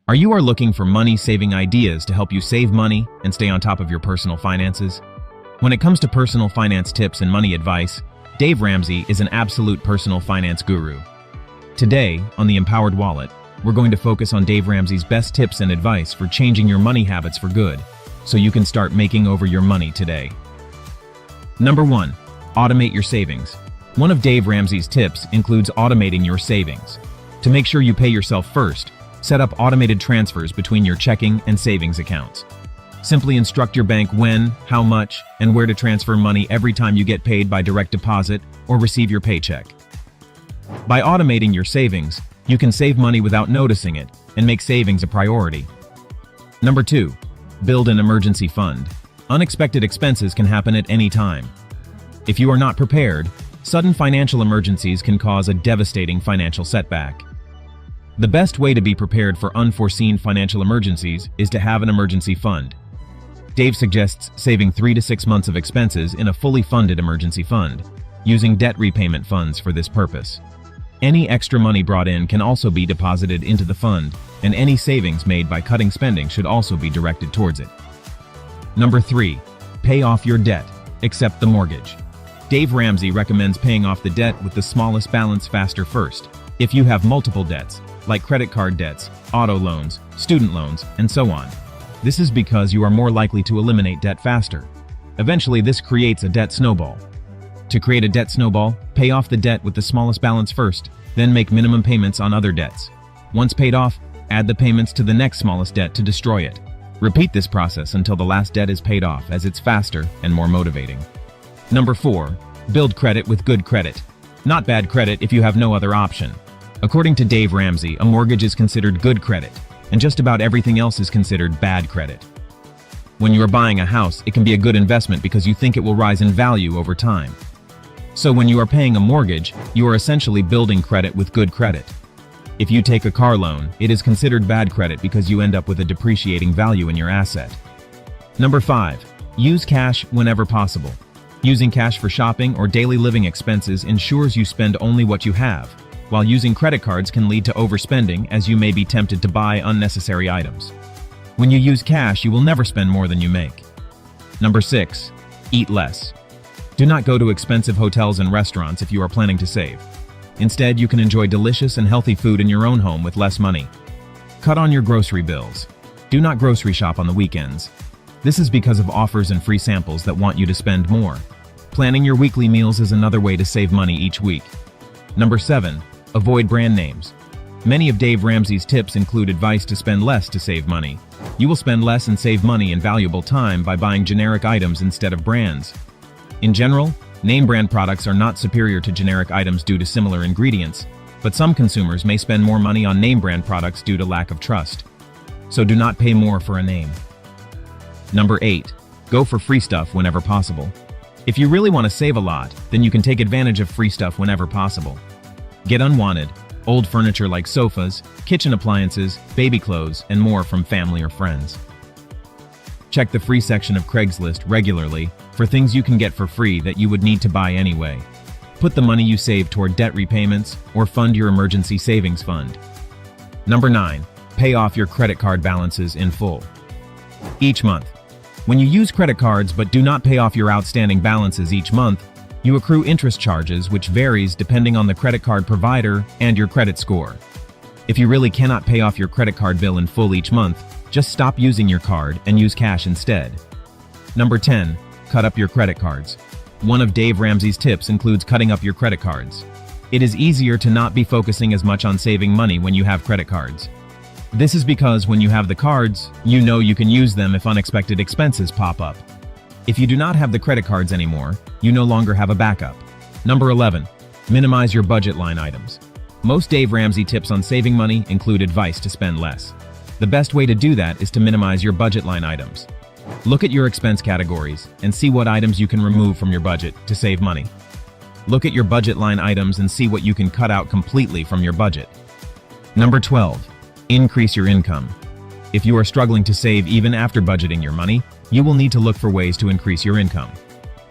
Are you looking for money-saving ideas to help you save money and stay on top of your personal finances? When it comes to personal finance tips and money advice, Dave Ramsey is an absolute personal finance guru. Today, on The Empowered Wallet, we're going to focus on Dave Ramsey's best tips and advice for changing your money habits for good, so you can start making over your money today. Number 1. Automate your savings. One of Dave Ramsey's tips includes automating your savings. To make sure you pay yourself first, set up automated transfers between your checking and savings accounts. Simply instruct your bank when, how much, and where to transfer money every time you get paid by direct deposit or receive your paycheck. By automating your savings, you can save money without noticing it and make savings a priority. Number 2. Build an emergency fund. Unexpected expenses can happen at any time. If you are not prepared, sudden financial emergencies can cause a devastating financial setback. The best way to be prepared for unforeseen financial emergencies is to have an emergency fund. Dave suggests saving 3 to 6 months of expenses in a fully funded emergency fund, using debt repayment funds for this purpose. Any extra money brought in can also be deposited into the fund, and any savings made by cutting spending should also be directed towards it. Number 3. Pay off your debt, except the mortgage. Dave Ramsey recommends paying off the debt with the smallest balance faster first. If you have multiple debts, like credit card debts, auto loans, student loans, and so on, this is because you are more likely to eliminate debt faster. Eventually, this creates a debt snowball. To create a debt snowball, pay off the debt with the smallest balance first, then make minimum payments on other debts. Once paid off, add the payments to the next smallest debt to destroy it. Repeat this process until the last debt is paid off, as it's faster and more motivating. Number 4. Build credit with good credit. Not bad credit if you have no other option. According to Dave Ramsey, a mortgage is considered good credit, and just about everything else is considered bad credit. When you are buying a house, it can be a good investment because you think it will rise in value over time. So when you are paying a mortgage, you are essentially building credit with good credit. If you take a car loan, it is considered bad credit because you end up with a depreciating value in your asset. Number 5. Use cash whenever possible. Using cash for shopping or daily living expenses ensures you spend only what you have, while using credit cards can lead to overspending as you may be tempted to buy unnecessary items. When you use cash, you will never spend more than you make. Number 6. Eat less. Do not go to expensive hotels and restaurants if you are planning to save. Instead, you can enjoy delicious and healthy food in your own home with less money. Cut on your grocery bills. Do not grocery shop on the weekends. This is because of offers and free samples that want you to spend more. Planning your weekly meals is another way to save money each week. Number 7. Avoid brand names. Many of Dave Ramsey's tips include advice to spend less to save money. You will spend less and save money and valuable time by buying generic items instead of brands. In general, name brand products are not superior to generic items due to similar ingredients, but some consumers may spend more money on name brand products due to lack of trust. So do not pay more for a name. Number 8. Go for free stuff whenever possible. If you really want to save a lot, then you can take advantage of free stuff whenever possible. Get unwanted, old furniture like sofas, kitchen appliances, baby clothes, and more from family or friends. Check the free section of Craigslist regularly for things you can get for free that you would need to buy anyway. Put the money you save toward debt repayments or fund your emergency savings fund. Number 9. Pay off your credit card balances in full. Each month. When you use credit cards but do not pay off your outstanding balances each month, you accrue interest charges which varies depending on the credit card provider and your credit score. If you really cannot pay off your credit card bill in full each month, just stop using your card and use cash instead. Number 10. Cut up your credit cards. One of Dave Ramsey's tips includes cutting up your credit cards. It is easier to not be focusing as much on saving money when you have credit cards. This is because when you have the cards, you know you can use them if unexpected expenses pop up. If you do not have the credit cards anymore, you no longer have a backup. Number 11. Minimize your budget line items. Most Dave Ramsey tips on saving money include advice to spend less. The best way to do that is to minimize your budget line items. Look at your expense categories and see what items you can remove from your budget to save money. Look at your budget line items and see what you can cut out completely from your budget. Number 12. Increase your income. If you are struggling to save even after budgeting your money, you will need to look for ways to increase your income.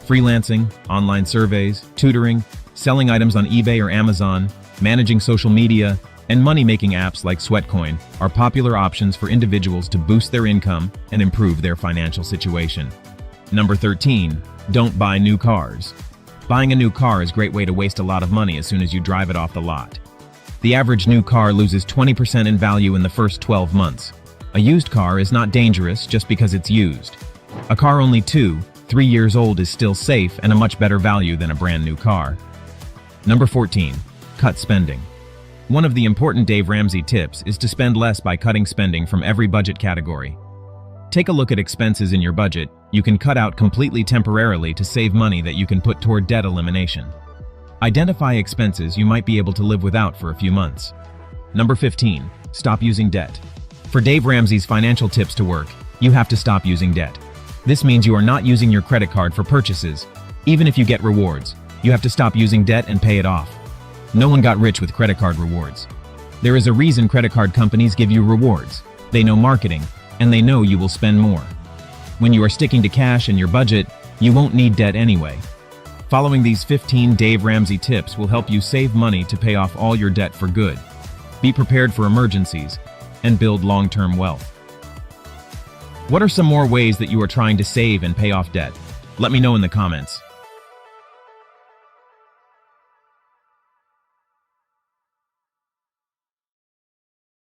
Freelancing, online surveys, tutoring, selling items on eBay or Amazon, managing social media, And money-making apps like Sweatcoin are popular options for individuals to boost their income and improve their financial situation. Number 13. Don't buy new cars. Buying a new car is a great way to waste a lot of money as soon as you drive it off the lot. The average new car loses 20% in value in the first 12 months. A used car is not dangerous just because it's used. A car only 2-3 years old is still safe and a much better value than a brand new car. Number 14. Cut spending. One of the important Dave Ramsey tips is to spend less by cutting spending from every budget category. Take a look at expenses in your budget you can cut out completely temporarily to save money that you can put toward debt elimination. Identify expenses you might be able to live without for a few months. Number 15. Stop using debt. For Dave Ramsey's financial tips to work, you have to stop using debt. This means you are not using your credit card for purchases. Even if you get rewards, you have to stop using debt and pay it off. No one got rich with credit card rewards. There is a reason credit card companies give you rewards. They know marketing, and they know you will spend more. When you are sticking to cash and your budget, you won't need debt anyway. Following these 15 Dave Ramsey tips will help you save money to pay off all your debt for good. Be prepared for emergencies and build long-term wealth. What are some more ways that you are trying to save and pay off debt? Let me know in the comments.